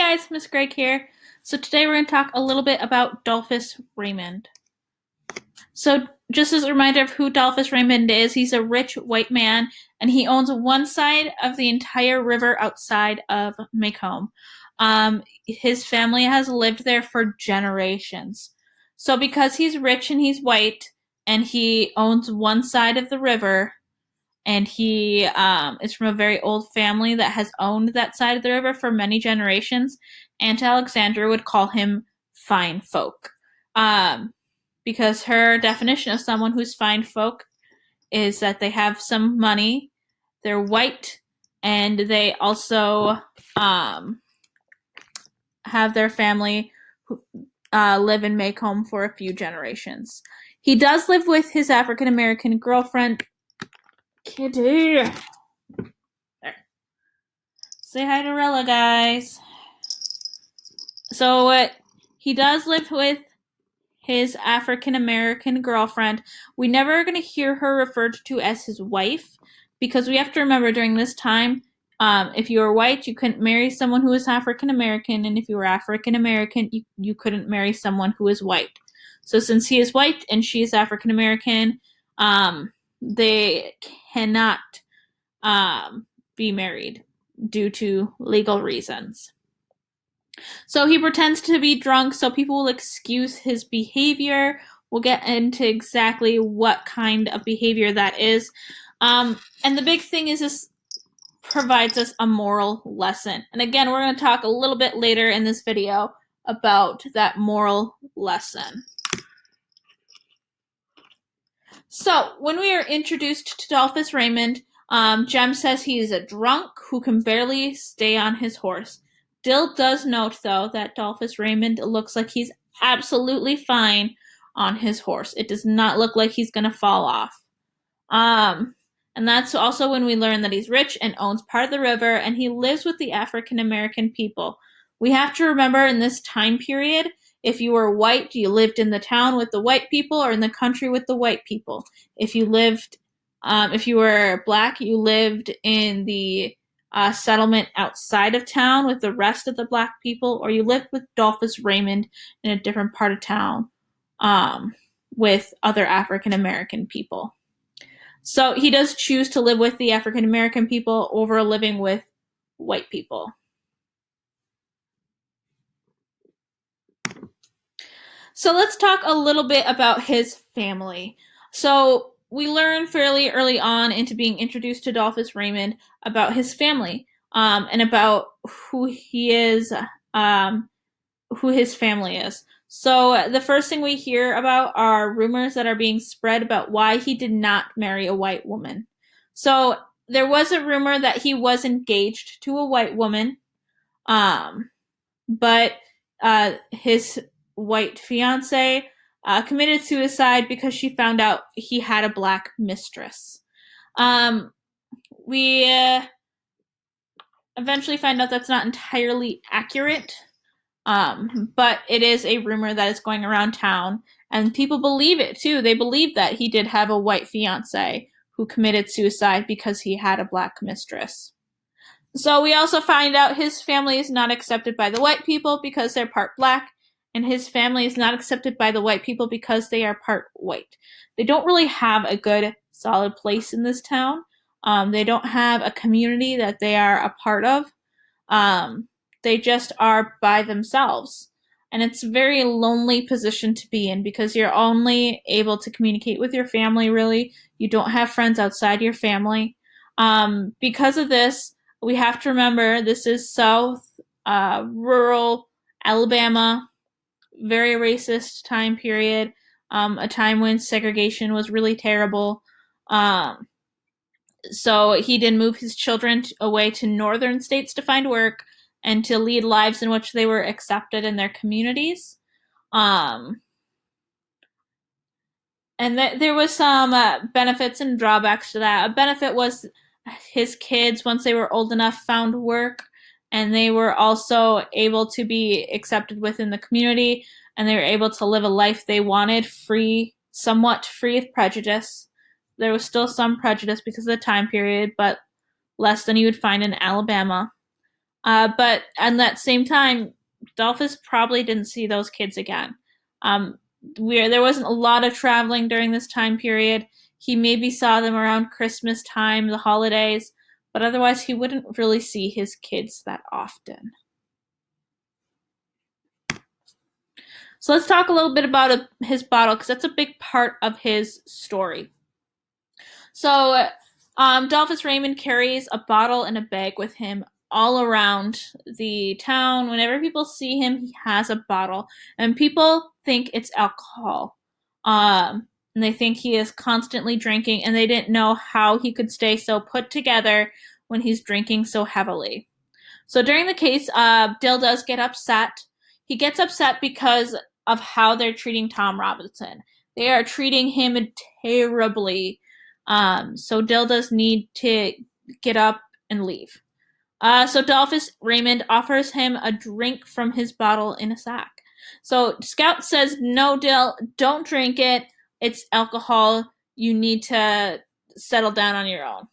guys, Miss Greg here. So today we're going to talk a little bit about Dolphus Raymond. So just as a reminder of who Dolphus Raymond is, he's a rich white man and he owns one side of the entire river outside of Macomb. His family has lived there for generations. So because he's rich and he's white and he owns one side of the river, and he is from a very old family that has owned that side of the river for many generations. Aunt Alexandra would call him fine folk, because her definition of someone who's fine folk is that they have some money, they're white, and they also have their family live in Macomb for a few generations. He does live with his African American girlfriend, Kitty. There. Say hi to Rella, guys. So he does live with his African American girlfriend. We never are going to hear her referred to as his wife, because we have to remember during this time, if you were white, you couldn't marry someone who was African American, and if you were African American, you couldn't marry someone who was white. So since he is white and she is African American, they cannot be married due to legal reasons. So he pretends to be drunk so people will excuse his behavior. We'll get into exactly what kind of behavior that is. And the big thing is this provides us a moral lesson. And again, we're going to talk a little bit later in this video about that moral lesson. So, when we are introduced to Dolphus Raymond, Jem says he is a drunk who can barely stay on his horse. Dill does note, though, that Dolphus Raymond looks like he's absolutely fine on his horse. It does not look like he's going to fall off. And that's also when we learn that he's rich and owns part of the river, and he lives with the African American people. We have to remember in this time period, if you were white, you lived in the town with the white people or in the country with the white people. If you were black, you lived in the settlement outside of town with the rest of the black people, or you lived with Dolphus Raymond in a different part of town with other African American people. So he does choose to live with the African American people over living with white people. So let's talk a little bit about his family. So we learn fairly early on into being introduced to Dolphus Raymond about his family, and about who he is, who his family is. So the first thing we hear about are rumors that are being spread about why he did not marry a white woman. So there was a rumor that he was engaged to a white woman, but his white fiance committed suicide because she found out he had a black mistress. We eventually find out that's not entirely accurate, but it is a rumor that is going around town, and people believe it too. They believe that he did have a white fiance who committed suicide because he had a black mistress. So we also find out his family is not accepted by the white people because they're part black, and his family is not accepted by the white people because they are part white. They don't really have a good, solid place in this town. They don't have a community that they are a part of. They just are by themselves. And it's a very lonely position to be in because you're only able to communicate with your family, really. You don't have friends outside your family. Because of this, we have to remember this is South, rural Alabama, very racist time period, a time when segregation was really terrible. So he did move his children away to northern states to find work and to lead lives in which they were accepted in their communities. And there was some benefits and drawbacks to that. A benefit was his kids, once they were old enough, found work, and they were also able to be accepted within the community, and they were able to live a life they wanted, somewhat free of prejudice. There was still some prejudice because of the time period, but less than you would find in Alabama. But at that same time, Dolphus probably didn't see those kids again. There wasn't a lot of traveling during this time period. He maybe saw them around Christmas time, the holidays, but otherwise he wouldn't really see his kids that often. So let's talk a little bit about his bottle, because that's a big part of his story. So Dolphus Raymond carries a bottle and a bag with him all around the town. Whenever people see him, he has a bottle, and people think it's alcohol. And they think he is constantly drinking, and they didn't know how he could stay so put together when he's drinking so heavily. So during the case, Dill does get upset. He gets upset because of how they're treating Tom Robinson. They are treating him terribly. So Dill does need to get up and leave. So Dolphus Raymond offers him a drink from his bottle in a sack. So Scout says, "No, Dill, don't drink it. It's alcohol. You need to settle down on your own."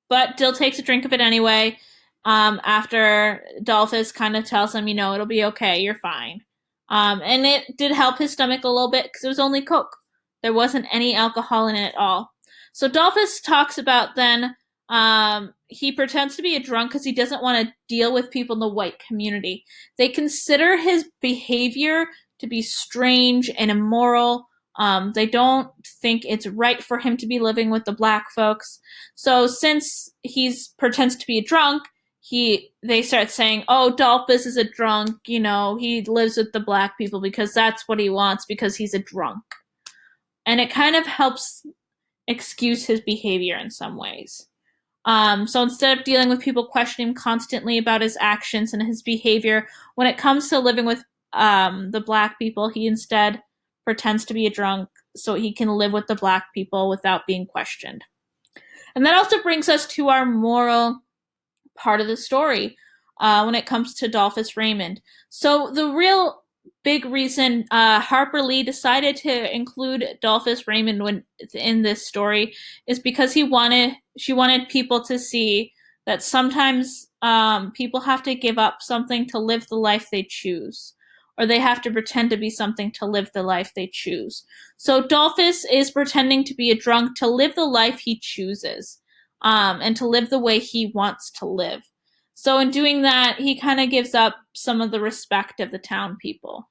But Dill takes a drink of it anyway. After Dolphus kind of tells him, it'll be okay, you're fine. And it did help his stomach a little bit because it was only Coke. There wasn't any alcohol in it at all. So Dolphus talks about then he pretends to be a drunk because he doesn't want to deal with people in the white community. They consider his behavior to be strange and immoral. They don't think it's right for him to be living with the black folks. So since he pretends to be a drunk, they start saying, "Oh, Dolphus is a drunk. He lives with the black people because that's what he wants because he's a drunk." And it kind of helps excuse his behavior in some ways. So instead of dealing with people questioning him constantly about his actions and his behavior, when it comes to living with the black people, he instead pretends to be a drunk so he can live with the black people without being questioned. And that also brings us to our moral part of the story when it comes to Dolphus Raymond. So the real big reason Harper Lee decided to include Dolphus Raymond in this story is because she wanted people to see that sometimes people have to give up something to live the life they choose, or they have to pretend to be something to live the life they choose. So Dolphus is pretending to be a drunk to live the life he chooses, and to live the way he wants to live. So in doing that, he kind of gives up some of the respect of the town people.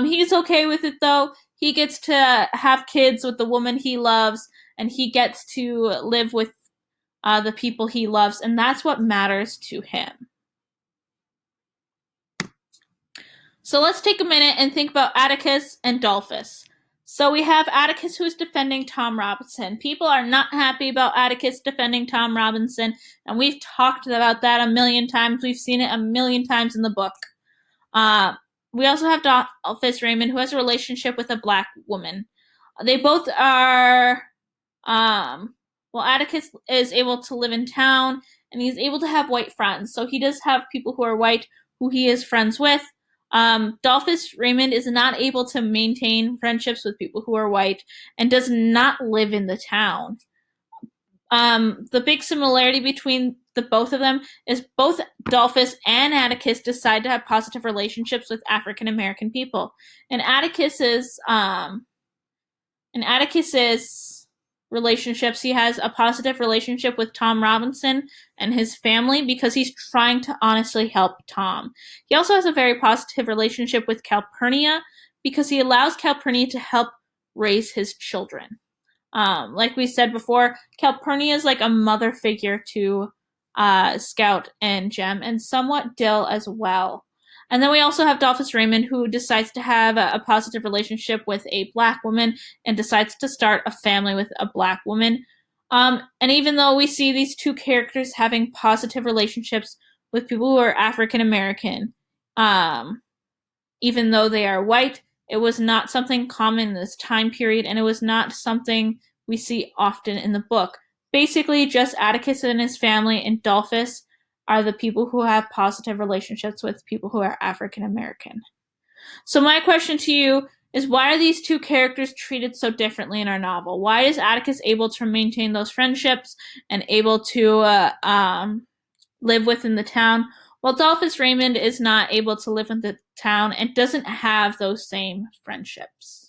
He's okay with it, though. He gets to have kids with the woman he loves, and he gets to live with the people he loves, and that's what matters to him. So let's take a minute and think about Atticus and Dolphus. So we have Atticus, who's defending Tom Robinson. People are not happy about Atticus defending Tom Robinson, and we've talked about that a million times. We've seen it a million times in the book. We also have Dolphus Raymond, who has a relationship with a black woman. They both are, Atticus is able to live in town, and he's able to have white friends. So he does have people who are white who he is friends with. Dolphus Raymond is not able to maintain friendships with people who are white and does not live in the town. The big similarity between the both of them is both Dolphus and Atticus decide to have positive relationships with African American people. In Atticus's relationships, he has a positive relationship with Tom Robinson and his family because he's trying to honestly help Tom. He also has a very positive relationship with Calpurnia because he allows Calpurnia to help raise his children. Like we said before, Calpurnia is like a mother figure to Scout and Jem, and somewhat Dill as well. And then we also have Dolphus Raymond, who decides to have a positive relationship with a black woman and decides to start a family with a black woman. And even though we see these two characters having positive relationships with people who are African American, even though they are white, it was not something common in this time period, and it was not something we see often in the book. Basically, just Atticus and his family and Dolphus are the people who have positive relationships with people who are African American. So my question to you is, why are these two characters treated so differently in our novel? Why is Atticus able to maintain those friendships and able to live within the town, Well, Dolphus Raymond is not able to live in the town and doesn't have those same friendships.